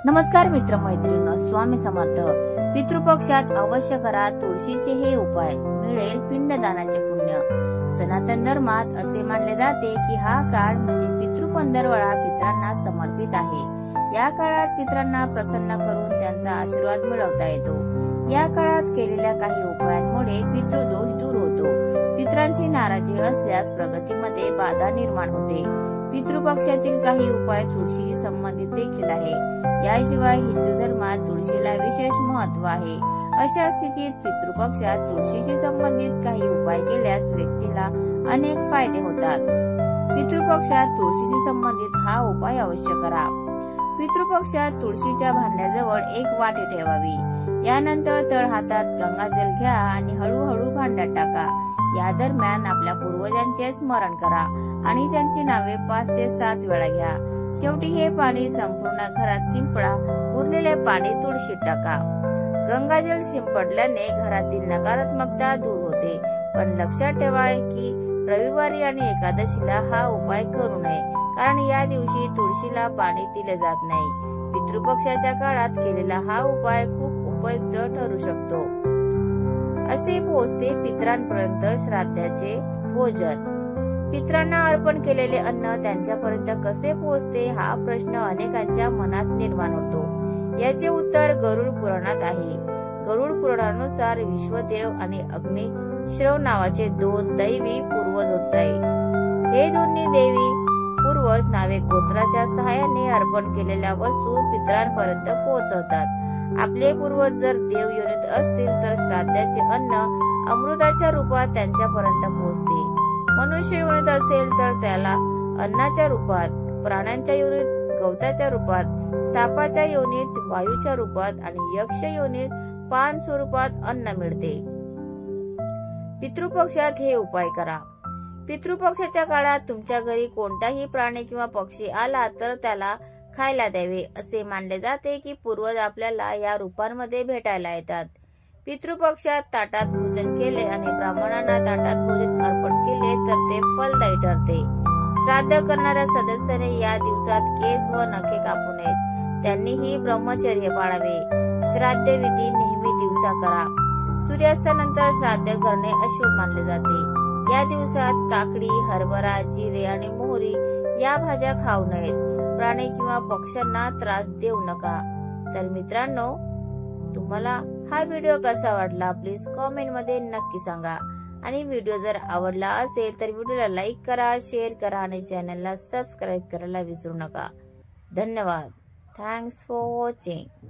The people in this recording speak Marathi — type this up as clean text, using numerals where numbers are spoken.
नमस्कार मित्र मैत्रिणींनो, स्वामी समर्थ. पितृपक्षात अवश्य करा तुळशीचे हे उपाय, मिळेल पिंडदानाचे पुण्य. सनातन धर्मात असे मानले जाते की हा काळ म्हणजे पितृ पंधरवडा पितरांना समर्पित आहे. या काळात पितरांना प्रसन्न करून त्यांचा आशीर्वाद मिळवता येतो. या काळात केलेल्या काही उपायांमुळे पितृदोष दूर होतो. पितरांची नाराजी असल्यास प्रगतीमध्ये बाधा निर्माण होते. पितृपक्षातील काही उपाय तुळशीशी संबंधित देखील आहे. याशिवाय हिंदू धर्मात तुळशीला विशेष महत्व आहे. अशा स्थितीत पितृपक्षात तुळशीशी संबंधित काही उपाय केल्यास व्यक्तीला अनेक फायदे होतात. पितृपक्षात तुळशीशी संबंधित हा उपाय अवश्य करा. पितृपक्षात तुळशीच्या भांड्याजवळ एक वाटी ठेवावी. यानंतर तळहातात गंगाजल घ्या आणि हळूहळू भांड्यात टाका. या दरम्यान आपल्या पूर्वजांचे स्मरण करा आणि त्यांची नावे 5 ते 7 वेळा घ्या. शेवटी हे पाणी संपूर्ण घरात शिंपडा. उरलेले पाणी तुळशीत टाका. गंगाजल शिंपडल्याने घरातील नकारात्मकता दूर होते. पण लक्षात ठेवा की रविवारी आणि एकादशीला हा उपाय करू नये, कारण या दिवशी तुळशीला पाणी दिले जात नाही. पितृपक्षाच्या काळात केलेला हा उपाय खूप उपयुक्त ठरू शकतो. असे पोहोचते पितरांपर्यंत श्राद्धाचे भोजन. पितरांना अर्पण केलेले अन्न त्यांच्यापर्यंत कसे पोहोचते हा प्रश्न अनेकांच्या मनात निर्माण होतो. याचे उत्तर गरुड पुराणात आहे. गरुड पुराणानुसार विश्वदेव आणि अग्निश्रव नावाचे 2 दैवी पूर्वज होते. हे दोन्ही देवी पूर्वज नावे गोत्राच्या सहाय्याने अर्पण केलेल्या वस्तू पितरांपर्यंत पोहोचवतात. आपले पूर्वज जर देव योनीत असतील तर श्राद्धाचे अन्न अमृताच्या रूपात त्यांच्यापर्यंत पोहोचते. मनुष्य योनीत असेल तर त्याला अन्नाच्या रूपात, प्राण्यांच्या योनीत गवताच्या रूपात, सापाच्या योनीत वायूच्या रूपात आणि यक्ष योनीत पान स्वरूपात अन्न मिळते. पितृपक्षात हे उपाय करा. पितृपक्षाच्या काळात तुमच्या घरी कोणताही प्राणी किंवा पक्षी आला तर त्याला खायला द्यावे. असे मानले जाते की पूर्वज आपल्याला या रूपांमध्ये भेटायला येतात. पितृपक्षात ताटात भोजन केले आणि ब्राह्मणांना ताटात भोजन अर्पण केले तर ते फलदायी ठरते. श्राद्ध करणाऱ्या सदस्याने या दिवसात केस व नखे कापू नयेत. त्यांनीही ब्रह्मचर्य पाळावे. श्राद्ध विधी नेहमी दिवसा करा. सूर्यास्तानंतर श्राद्ध करणे अशुभ मानले जाते. या दिवसात काकडी, हरभरा, जिरे आणि मोहरी या भाज्या खाऊ नयेत. प्राणी किंवा पक्ष्यांना त्रास देऊ नका. तर मित्रांनो, तुम्हाला हा व्हिडिओ कसा वाटला प्लीज कॉमेंट मध्ये नक्की सांगा. आणि व्हिडिओ जर आवडला असेल तर व्हिडिओला लाईक करा, शेअर करा आणि चॅनलला सबस्क्राईब करायला विसरू नका. धन्यवाद. Thanks for watching.